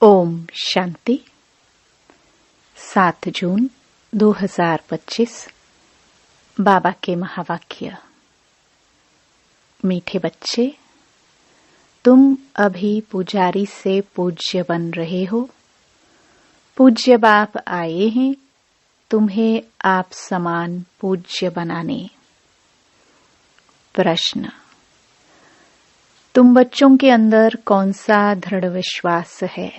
ओम शांति। 7 जून 2025। बाबा के महावाक्य। मीठे बच्चे, तुम अभी पुजारी से पूज्य बन रहे हो। पूज्य बाप आए हैं तुम्हें आप समान पूज्य बनाने। प्रश्न, तुम बच्चों के अंदर कौन सा दृढ़ विश्वास है?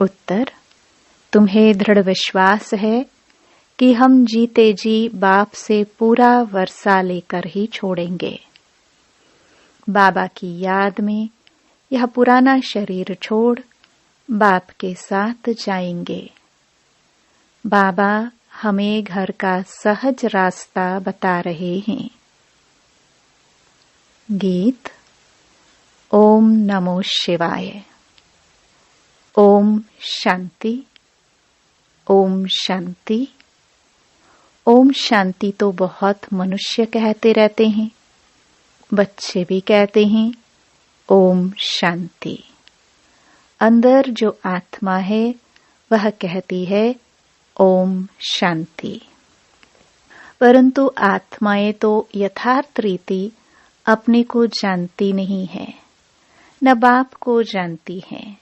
उत्तर, तुम्हें दृढ़ विश्वास है कि हम जीते जी बाप से पूरा वर्षा लेकर ही छोड़ेंगे। बाबा की याद में यह पुराना शरीर छोड़ बाप के साथ जाएंगे। बाबा हमें घर का सहज रास्ता बता रहे हैं। गीत। ओम नमो शिवाय। ओम शांति। ओम शांति। ओम शांति तो बहुत मनुष्य कहते रहते हैं, बच्चे भी कहते हैं ओम शांति। अंदर जो आत्मा है वह कहती है ओम शांति। परंतु आत्माएं तो यथार्थ रीति अपने को जानती नहीं है, न बाप को जानती हैं।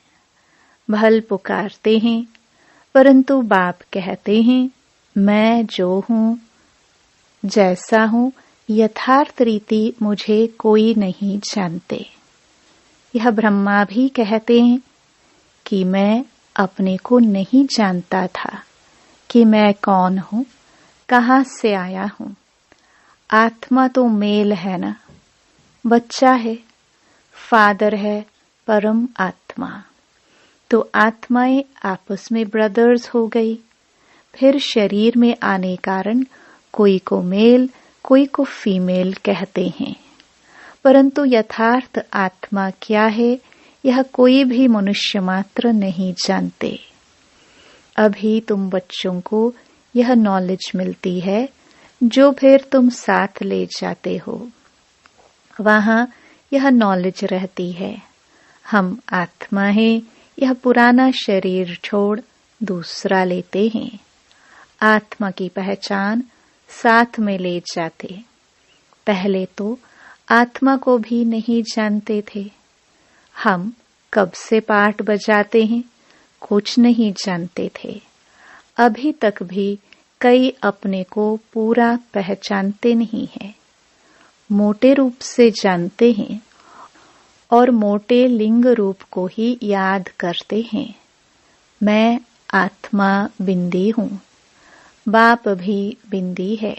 भल पुकारते हैं, परंतु बाप कहते हैं मैं जो हूँ, जैसा हूँ, यथार्थ रीति मुझे कोई नहीं जानते। यह ब्रह्मा भी कहते हैं कि मैं अपने को नहीं जानता था कि मैं कौन हूँ, कहाँ से आया हूँ। आत्मा तो मेल है ना, बच्चा है, फादर है, परम आत्मा। तो आत्माएं आपस में ब्रदर्स हो गई। फिर शरीर में आने कारण कोई को मेल, कोई को फीमेल कहते हैं। परंतु यथार्थ आत्मा क्या है यह कोई भी मनुष्य मात्र नहीं जानते। अभी तुम बच्चों को यह नॉलेज मिलती है जो फिर तुम साथ ले जाते हो। वहां यह नॉलेज रहती है हम आत्मा हैं, यह पुराना शरीर छोड़ दूसरा लेते हैं। आत्मा की पहचान साथ में ले जाते। पहले तो आत्मा को भी नहीं जानते थे। हम कब से पाठ बजाते हैं कुछ नहीं जानते थे। अभी तक भी कई अपने को पूरा पहचानते नहीं हैं। मोटे रूप से जानते हैं और मोटे लिंग रूप को ही याद करते हैं। मैं आत्मा बिंदी हूँ, बाप भी बिंदी है।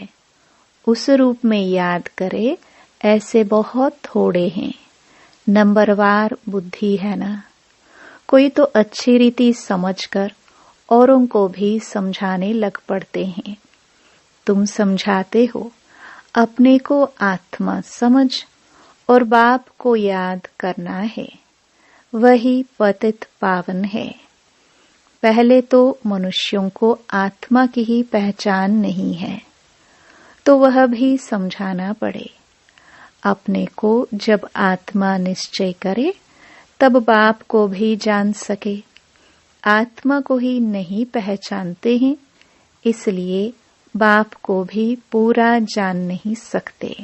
उस रूप में याद करे ऐसे बहुत थोड़े हैं। नंबरवार बुद्धि है ना। कोई तो अच्छी रीति समझकर औरों को भी समझाने लग पड़ते हैं। तुम समझाते हो, अपने को आत्मा समझ और बाप को याद करना है, वही पतित पावन है। पहले तो मनुष्यों को आत्मा की ही पहचान नहीं है, तो वह भी समझाना पड़े। अपने को जब आत्मा निश्चय करे तब बाप को भी जान सके। आत्मा को ही नहीं पहचानते हैं, इसलिए बाप को भी पूरा जान नहीं सकते।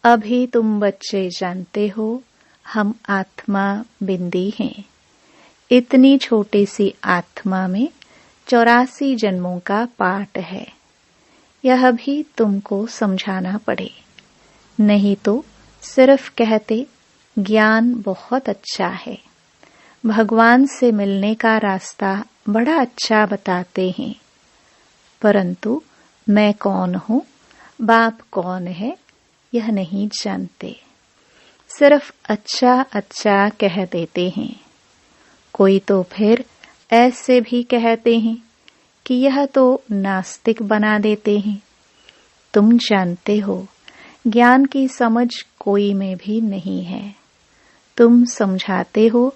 अभी तुम बच्चे जानते हो हम आत्मा बिंदी हैं। इतनी छोटी सी आत्मा में 84 जन्मों का पाठ है। यह भी तुमको समझाना पड़े। नहीं तो सिर्फ कहते ज्ञान बहुत अच्छा है, भगवान से मिलने का रास्ता बड़ा अच्छा बताते हैं, परंतु मैं कौन हूँ, बाप कौन है, यह नहीं जानते। सिर्फ अच्छा अच्छा कह देते हैं। कोई तो फिर ऐसे भी कहते हैं कि यह तो नास्तिक बना देते हैं। तुम जानते हो ज्ञान की समझ कोई में भी नहीं है। तुम समझाते हो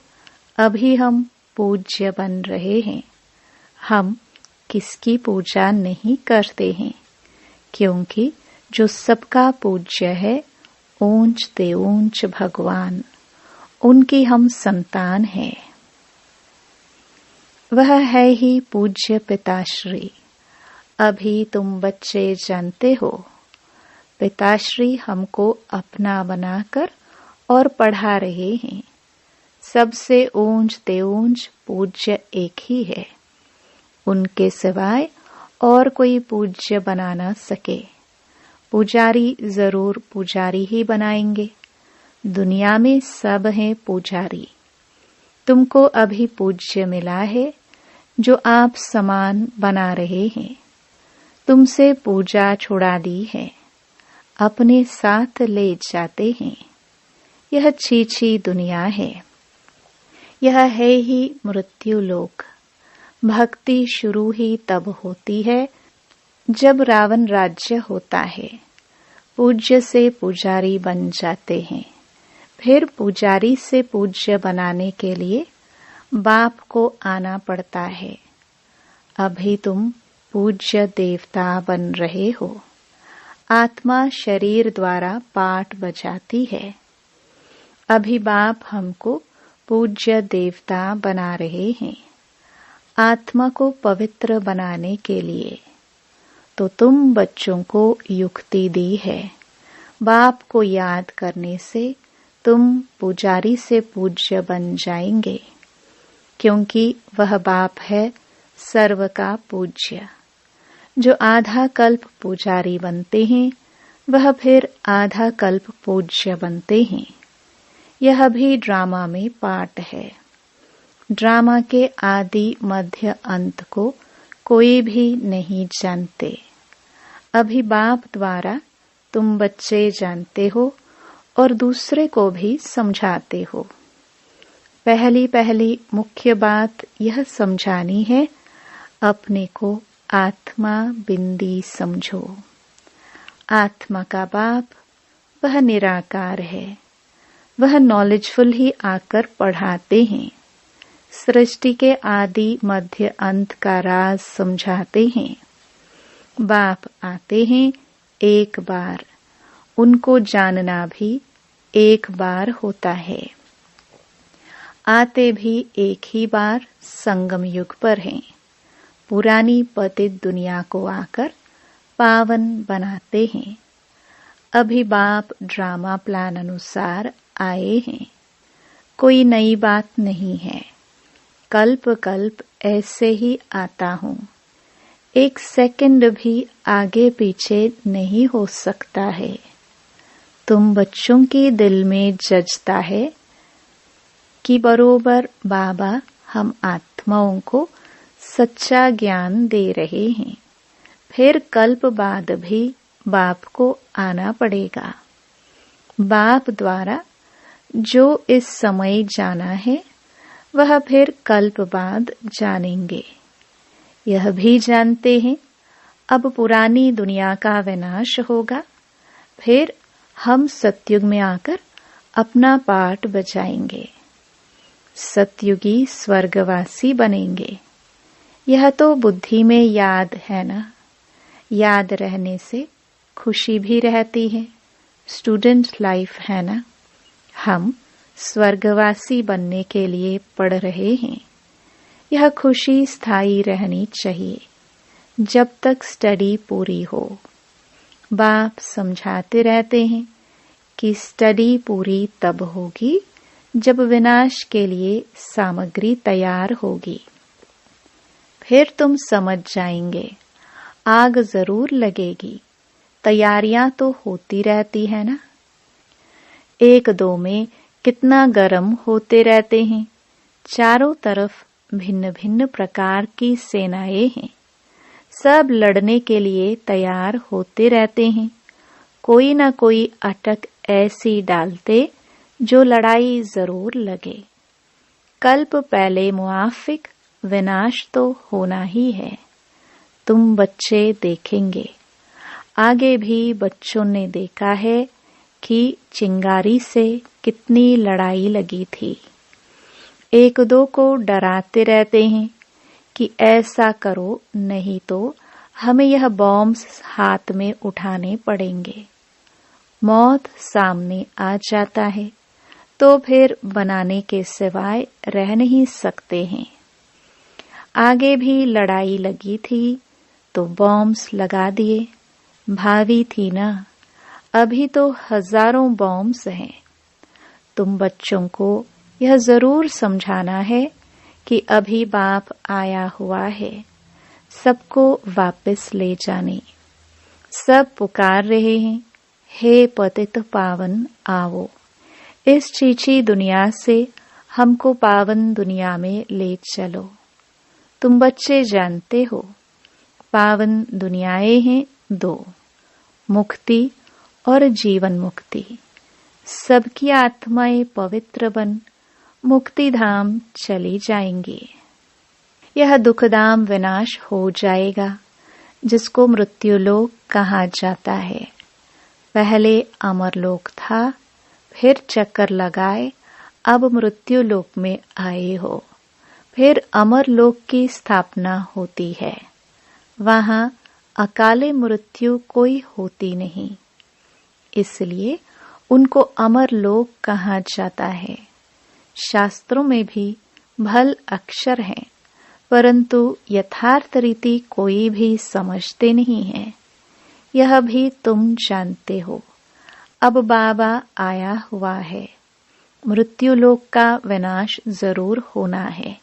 अभी हम पूज्य बन रहे हैं। हम किसकी पूजा नहीं करते हैं, क्योंकि जो सबका पूज्य है ऊंच ते ऊंच भगवान, उनकी हम संतान हैं। वह है ही पूज्य पिताश्री। अभी तुम बच्चे जानते हो, पिताश्री हमको अपना बनाकर और पढ़ा रहे हैं। सबसे ऊंच ते ऊंच पूज्य एक ही है, उनके सिवाय और कोई पूज्य बना न सके। पुजारी जरूर पुजारी ही बनाएंगे। दुनिया में सब हैं पुजारी। तुमको अभी पूज्य मिला है जो आप समान बना रहे हैं। तुमसे पूजा छुड़ा दी है, अपने साथ ले जाते हैं। यह छीछी दुनिया है, यह है ही मृत्यु लोक। भक्ति शुरू ही तब होती है जब रावण राज्य होता है। पूज्य से पुजारी बन जाते हैं। फिर पुजारी से पूज्य बनाने के लिए बाप को आना पड़ता है। अभी तुम पूज्य देवता बन रहे हो। आत्मा शरीर द्वारा पाठ बजाती है। अभी बाप हमको पूज्य देवता बना रहे हैं, आत्मा को पवित्र बनाने के लिए। तो तुम बच्चों को युक्ति दी है। बाप को याद करने से तुम पुजारी से पूज्य बन जाएंगे, क्योंकि वह बाप है सर्व का पूज्य। जो आधा कल्प पुजारी बनते हैं, वह फिर आधा कल्प पूज्य बनते हैं। यह भी ड्रामा में पाठ है। ड्रामा के आदि मध्य अंत को कोई भी नहीं जानते। अभी बाप द्वारा तुम बच्चे जानते हो और दूसरे को भी समझाते हो। पहली पहली मुख्य बात यह समझानी है, अपने को आत्मा बिंदी समझो। आत्मा का बाप वह निराकार है। वह नॉलेजफुल ही आकर पढ़ाते हैं। सृष्टि के आदि मध्य अंत का राज समझाते हैं। बाप आते हैं एक बार, उनको जानना भी एक बार होता है। आते भी एक ही बार संगम युग पर हैं। पुरानी पतित दुनिया को आकर पावन बनाते हैं। अभी बाप ड्रामा प्लान अनुसार आए हैं। कोई नई बात नहीं है। कल्प कल्प ऐसे ही आता हूँ। एक सेकंड भी आगे पीछे नहीं हो सकता है। तुम बच्चों के दिल में जजता है कि बरोबर बाबा हम आत्माओं को सच्चा ज्ञान दे रहे हैं। फिर कल्प बाद भी बाप को आना पड़ेगा। बाप द्वारा जो इस समय जाना है, वह फिर कल्प बाद जानेंगे। यह भी जानते हैं अब पुरानी दुनिया का विनाश होगा। फिर हम सतयुग में आकर अपना पाठ बजाएंगे। सतयुगी स्वर्गवासी बनेंगे। यह तो बुद्धि में याद है ना। याद रहने से खुशी भी रहती है। स्टूडेंट लाइफ है ना। हम स्वर्गवासी बनने के लिए पढ़ रहे हैं। यह खुशी स्थायी रहनी चाहिए जब तक स्टडी पूरी हो। बाप समझाते रहते हैं कि स्टडी पूरी तब होगी जब विनाश के लिए सामग्री तैयार होगी। फिर तुम समझ जाएंगे। आग जरूर लगेगी। तैयारियां तो होती रहती है ना। एक दो में कितना गर्म होते रहते हैं। चारों तरफ भिन्न भिन्न प्रकार की सेनाएं हैं। सब लड़ने के लिए तैयार होते रहते हैं। कोई न कोई अटक ऐसी डालते जो लड़ाई जरूर लगे। कल्प पहले मुआफिक, विनाश तो होना ही है। तुम बच्चे देखेंगे। आगे भी बच्चों ने देखा है कि चिंगारी से कितनी लड़ाई लगी थी। एक दो को डराते रहते हैं कि ऐसा करो, नहीं तो हमें यह बॉम्ब्स हाथ में उठाने पड़ेंगे। मौत सामने आ जाता है तो फिर बनाने के सिवाय रह नहीं सकते हैं। आगे भी लड़ाई लगी थी तो बॉम्ब्स लगा दिए। भावी थी ना, अभी तो हजारों बॉम्ब्स हैं। तुम बच्चों को यह जरूर समझाना है कि अभी बाप आया हुआ है सबको वापस ले जाने। सब पुकार रहे हैं, हे पतित पावन आओ, इस चीची दुनिया से हमको पावन दुनिया में ले चलो। तुम बच्चे जानते हो पावन दुनियाएं हैं दो, मुक्ति और जीवन मुक्ति। सबकी आत्माएं पवित्र बन मुक्ति धाम चली जाएंगी। यह दुखधाम विनाश हो जाएगा जिसको मृत्युलोक कहा जाता है। पहले अमरलोक था, फिर चक्कर लगाए अब मृत्युलोक में आए हो। फिर अमरलोक की स्थापना होती है। वहां अकाले मृत्यु कोई होती नहीं, इसलिए उनको अमरलोक कहा जाता है। शास्त्रों में भी भल अक्षर हैं, परंतु यथार्थ रीति कोई भी समझते नहीं है। यह भी तुम जानते हो। अब बाबा आया हुआ है, मृत्युलोक का विनाश जरूर होना है।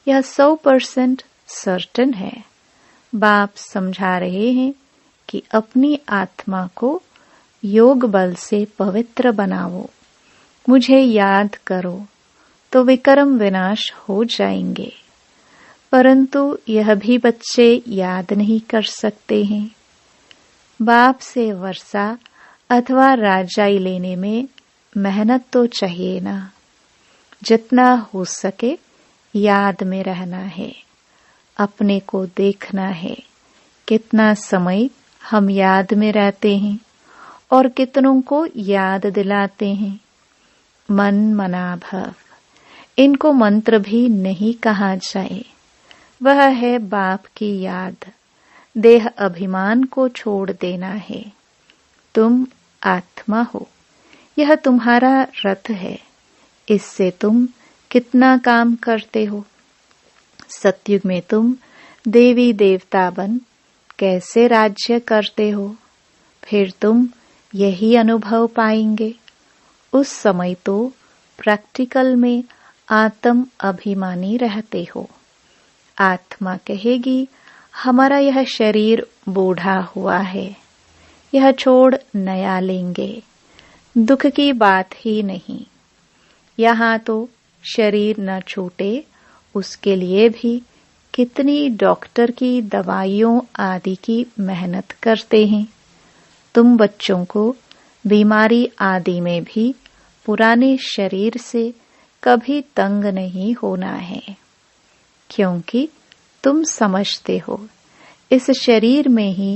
यह 100% सर्टेन है। बाप समझा रहे हैं कि अपनी आत्मा को योग बल से पवित्र बनाओ, मुझे याद करो तो विकर्म विनाश हो जाएंगे। परंतु यह भी बच्चे याद नहीं कर सकते हैं। बाप से वर्षा अथवा राजाई लेने में मेहनत तो चाहिए ना। जितना हो सके याद में रहना है, अपने को देखना है कितना समय हम याद में रहते हैं और कितनों को याद दिलाते हैं। मन मना भव, इनको मंत्र भी नहीं कहा जाए। वह है बाप की याद। देह अभिमान को छोड़ देना है। तुम आत्मा हो, यह तुम्हारा रथ है। इससे तुम कितना काम करते हो। सतयुग में तुम देवी देवता बन कैसे राज्य करते हो, फिर तुम यही अनुभव पाएंगे। उस समय तो प्रैक्टिकल में आत्म अभिमानी रहते हो। आत्मा कहेगी हमारा यह शरीर बूढ़ा हुआ है, यह छोड़ नया लेंगे। दुख की बात ही नहीं। यहाँ तो शरीर न छूटे उसके लिए भी कितनी डॉक्टर की दवाइयों आदि की मेहनत करते हैं। तुम बच्चों को बीमारी आदि में भी पुराने शरीर से कभी तंग नहीं होना है, क्योंकि तुम समझते हो इस शरीर में ही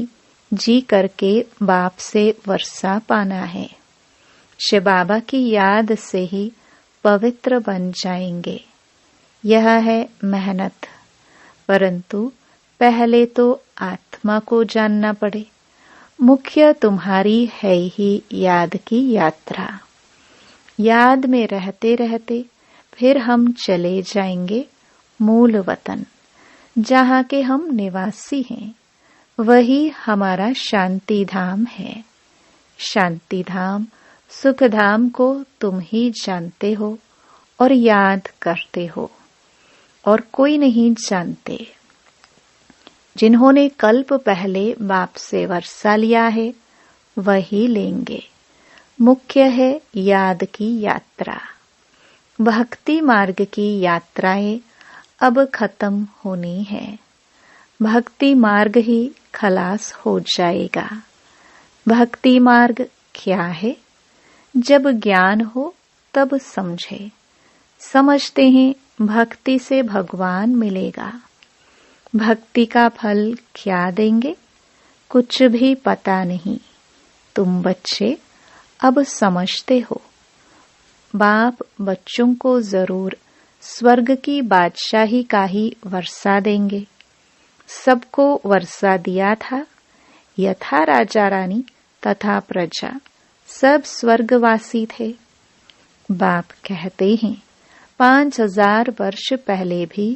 जी करके बाप से वर्षा पाना है। शिव बाबा की याद से ही पवित्र बन जाएंगे। यह है मेहनत, परंतु पहले तो आत्मा को जानना पड़े। मुख्य तुम्हारी है ही याद की यात्रा। याद में रहते रहते फिर हम चले जाएंगे मूल वतन, जहाँ के हम निवासी हैं। वही हमारा शांति धाम है। शांति धाम सुख धाम को तुम ही जानते हो और याद करते हो, और कोई नहीं जानते। जिन्होंने कल्प पहले बाप से वर्षा लिया है वही लेंगे। मुख्य है याद की यात्रा। भक्ति मार्ग की यात्राएं अब खत्म होनी है। भक्ति मार्ग ही खलास हो जाएगा। भक्ति मार्ग क्या है? जब ज्ञान हो तब समझे। समझते हैं भक्ति से भगवान मिलेगा। भक्ति का फल क्या देंगे? कुछ भी पता नहीं। तुम बच्चे अब समझते हो। बाप बच्चों को जरूर स्वर्ग की बादशाही का ही वर्षा देंगे। सबको वर्षा दिया था। यथा राजा रानी तथा प्रजा सब स्वर्गवासी थे। बाप कहते हैं 5000 वर्ष पहले भी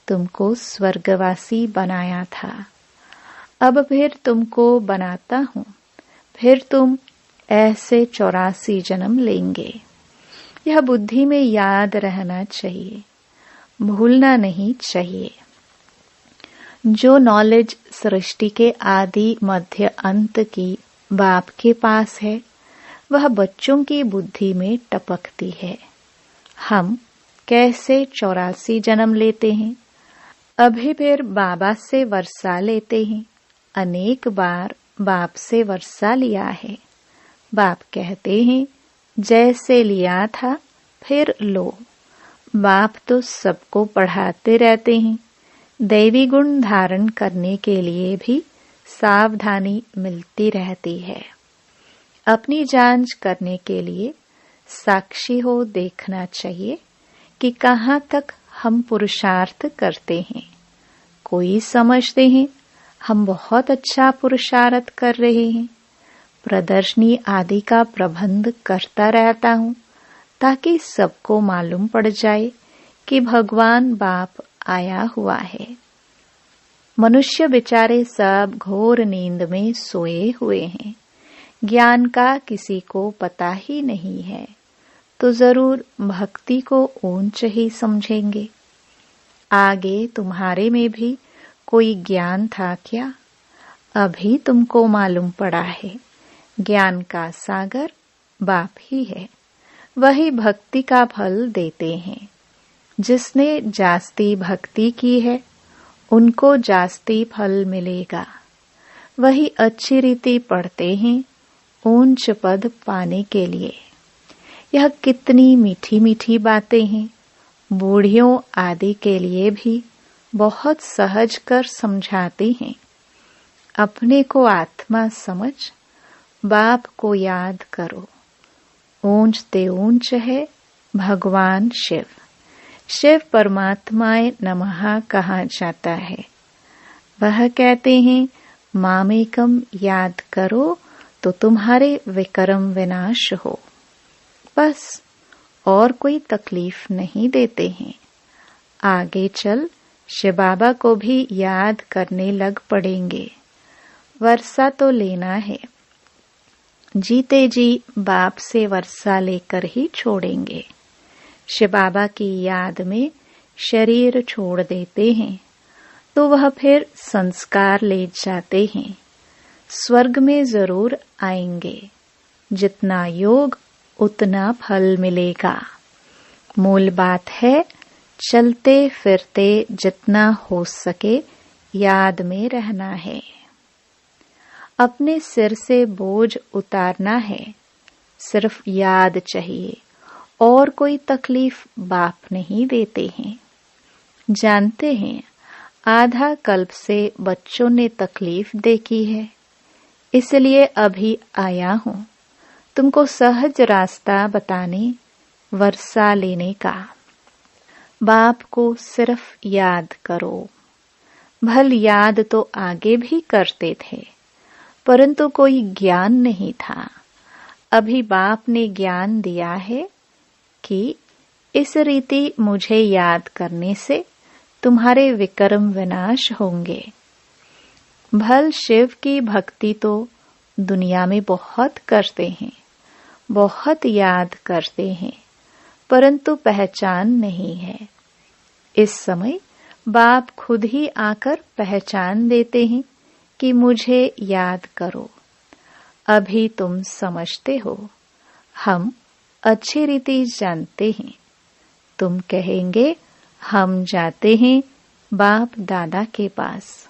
तुमको स्वर्गवासी बनाया था, अब फिर तुमको बनाता हूँ, फिर तुम ऐसे 84 जन्म लेंगे। यह बुद्धि में याद रहना चाहिए, भूलना नहीं चाहिए। जो नॉलेज सृष्टि के आदि मध्य अंत की बाप के पास है, वह बच्चों की बुद्धि में टपकती है। हम कैसे 84 जन्म लेते हैं, अभी फिर बाबा से वर्षा लेते हैं। अनेक बार बाप से वर्षा लिया है। बाप कहते हैं जैसे लिया था फिर लो। बाप तो सबको पढ़ाते रहते हैं। दैवी गुण धारण करने के लिए भी सावधानी मिलती रहती है। अपनी जांच करने के लिए साक्षी हो देखना चाहिए कि कहाँ तक हम पुरुषार्थ करते हैं। कोई समझते हैं हम बहुत अच्छा पुरुषार्थ कर रहे हैं। प्रदर्शनी आदि का प्रबंध करता रहता हूँ ताकि सबको मालूम पड़ जाए कि भगवान बाप आया हुआ है। मनुष्य बेचारे सब घोर नींद में सोए हुए हैं। ज्ञान का किसी को पता ही नहीं है, तो जरूर भक्ति को ऊंच ही समझेंगे। आगे तुम्हारे में भी कोई ज्ञान था क्या? अभी तुमको मालूम पड़ा है ज्ञान का सागर बाप ही है। वही भक्ति का फल देते हैं। जिसने जास्ती भक्ति की है उनको जास्ती फल मिलेगा। वही अच्छी रीति पढ़ते हैं ऊंच पद पाने के लिए। यह कितनी मीठी मीठी बातें हैं। बूढ़ियों आदि के लिए भी बहुत सहज कर समझाते हैं। अपने को आत्मा समझ बाप को याद करो। ऊंच ते ऊंच है भगवान शिव। शिव परमात्माए नमः कहा जाता है। वह कहते हैं मामेकम याद करो तो तुम्हारे विक्रम विनाश हो। बस और कोई तकलीफ नहीं देते हैं। आगे चल शिव बाबा को भी याद करने लग पड़ेंगे। वर्षा तो लेना है। जीते जी बाप से वर्षा लेकर ही छोड़ेंगे। शिव बाबा की याद में शरीर छोड़ देते हैं तो वह फिर संस्कार ले जाते हैं। स्वर्ग में जरूर आएंगे। जितना योग उतना फल मिलेगा। मूल बात है चलते फिरते जितना हो सके याद में रहना है। अपने सिर से बोझ उतारना है। सिर्फ याद चाहिए और कोई तकलीफ बाप नहीं देते हैं। जानते हैं आधा कल्प से बच्चों ने तकलीफ देखी है, इसलिए अभी आया हूँ तुमको सहज रास्ता बताने, वर्षा लेने का। बाप को सिर्फ याद करो। भल याद तो आगे भी करते थे, परंतु कोई ज्ञान नहीं था। अभी बाप ने ज्ञान दिया है कि इस रीति मुझे याद करने से तुम्हारे विक्रम विनाश होंगे। भल शिव की भक्ति तो दुनिया में बहुत करते हैं, बहुत याद करते हैं, परंतु पहचान नहीं है। इस समय बाप खुद ही आकर पहचान देते हैं कि मुझे याद करो। अभी तुम समझते हो, हम अच्छी रीति जानते हैं। तुम कहेंगे हम जाते हैं बाप दादा के पास।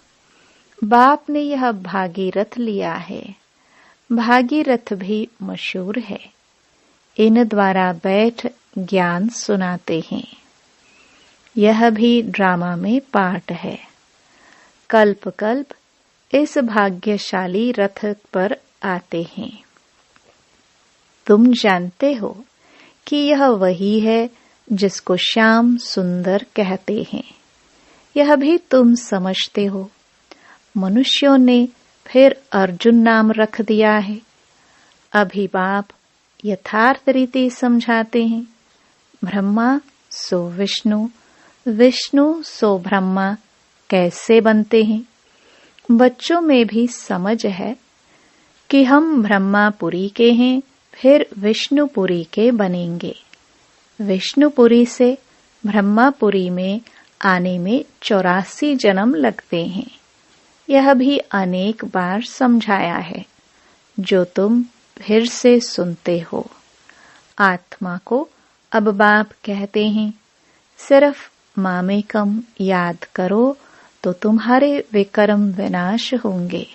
बाप ने यह भागीरथ लिया है। भागीरथ भी मशहूर है। इन द्वारा बैठ ज्ञान सुनाते हैं। यह भी ड्रामा में पार्ट है। कल्प कल्प इस भाग्यशाली रथ पर आते हैं। तुम जानते हो कि यह वही है जिसको श्याम सुंदर कहते हैं। यह भी तुम समझते हो। मनुष्यों ने फिर अर्जुन नाम रख दिया है। अभी बाप यथार्थ रीति समझाते हैं। ब्रह्मा सो विष्णु, विष्णु सो ब्रह्मा कैसे बनते हैं। बच्चों में भी समझ है कि हम ब्रह्मापुरी के हैं, फिर विष्णुपुरी के बनेंगे। विष्णुपुरी से ब्रह्मापुरी में आने में 84 जन्म लगते हैं। यह भी अनेक बार समझाया है, जो तुम फिर से सुनते हो। आत्मा को अब बाप कहते हैं, सिर्फ मामेकम याद करो तो तुम्हारे विकर्म विनाश होंगे।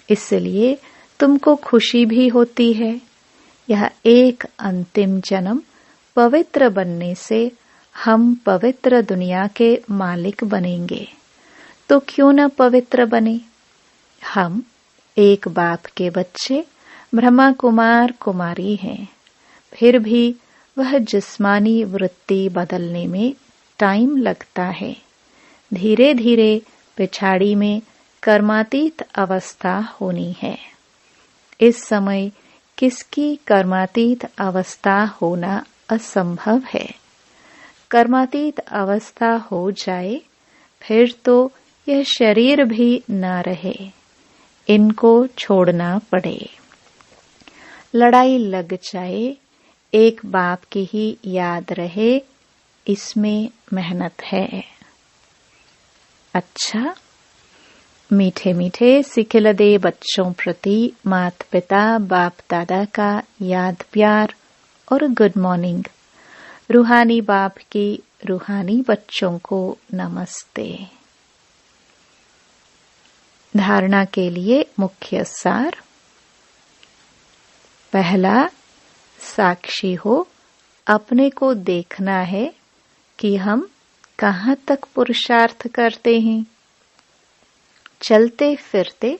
इसलिए तुमको खुशी भी होती है। यह एक अंतिम जन्म पवित्र बनने से हम पवित्र दुनिया के मालिक बनेंगे। तो क्यों न पवित्र बने। हम एक बाप के बच्चे ब्रह्मा कुमार कुमारी हैं। फिर भी वह जिस्मानी वृत्ति बदलने में टाइम लगता है। धीरे धीरे पिछाड़ी में कर्मातीत अवस्था होनी है। इस समय किसकी कर्मातीत अवस्था होना असंभव है। कर्मातीत अवस्था हो जाए फिर तो यह शरीर भी न रहे, इनको छोड़ना पड़े। लड़ाई लग जाए, एक बाप की ही याद रहे, इसमें मेहनत है। अच्छा, मीठे मीठे सिखिलदे बच्चों प्रति माता पिता बाप दादा का याद प्यार और गुड मॉर्निंग। रूहानी बाप की रूहानी बच्चों को नमस्ते। धारणा के लिए मुख्य सार। पहला, साक्षी हो, अपने को देखना है कि हम कहाँ तक पुरुषार्थ करते हैं। चलते फिरते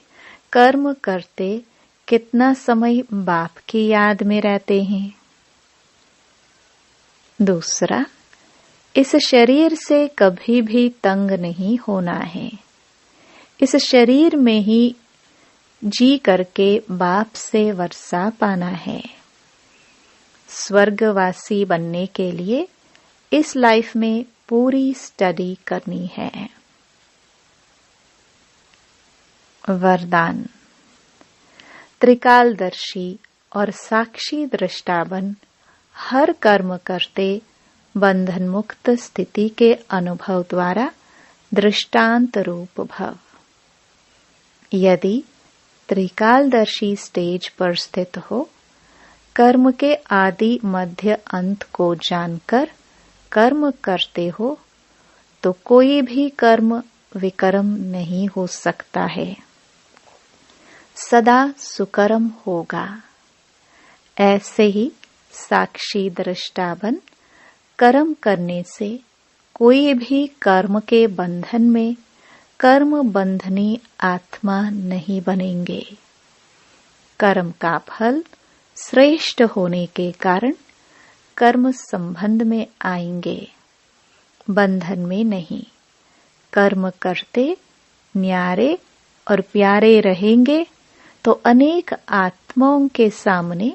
कर्म करते कितना समय बाप की याद में रहते हैं। दूसरा, इस शरीर से कभी भी तंग नहीं होना है। इस शरीर में ही जी करके बाप से वर्षा पाना है। स्वर्गवासी बनने के लिए इस लाइफ में पूरी स्टडी करनी है। वरदान। त्रिकालदर्शी और साक्षी दृष्टा बन हर कर्म करते बंधन मुक्त स्थिति के अनुभव द्वारा दृष्टांत रूप भव। यदि त्रिकालदर्शी स्टेज पर स्थित हो, कर्म के आदि मध्य अंत को जानकर कर्म करते हो, तो कोई भी कर्म विकर्म नहीं हो सकता है, सदा सुकर्म होगा। ऐसे ही साक्षी दृष्टा बन कर्म करने से कोई भी कर्म के बंधन में कर्म बंधनी आत्मा नहीं बनेंगे। कर्म का फल श्रेष्ठ होने के कारण कर्म संबंध में आएंगे, बंधन में नहीं। कर्म करते न्यारे और प्यारे रहेंगे तो अनेक आत्माओं के सामने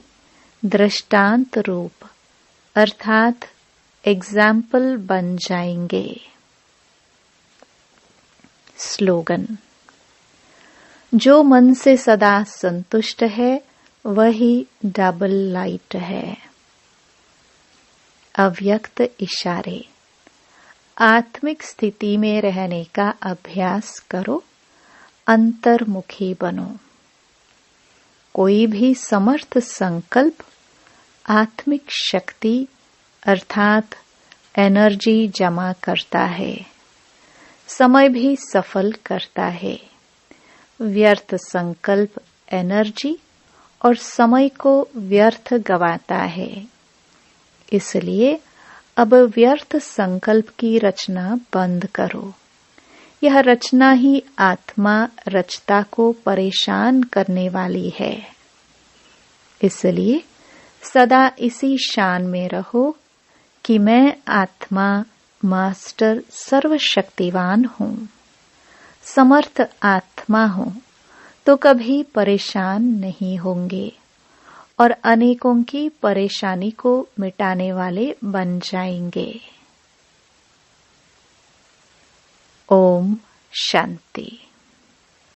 दृष्टांत रूप अर्थात एग्जाम्पल बन जाएंगे। स्लोगन। जो मन से सदा संतुष्ट है वही डबल लाइट है। अव्यक्त इशारे। आत्मिक स्थिति में रहने का अभ्यास करो, अंतर्मुखी बनो। कोई भी समर्थ संकल्प आत्मिक शक्ति अर्थात एनर्जी जमा करता है, समय भी सफल करता है। व्यर्थ संकल्प एनर्जी और समय को व्यर्थ गवाता है। इसलिए अब व्यर्थ संकल्प की रचना बंद करो। यह रचना ही आत्मा रचता को परेशान करने वाली है। इसलिए सदा इसी शान में रहो कि मैं आत्मा मास्टर सर्वशक्तिवान हूँ, समर्थ आत्मा हूँ, तो कभी परेशान नहीं होंगे और अनेकों की परेशानी को मिटाने वाले बन जाएंगे। ओम शांति।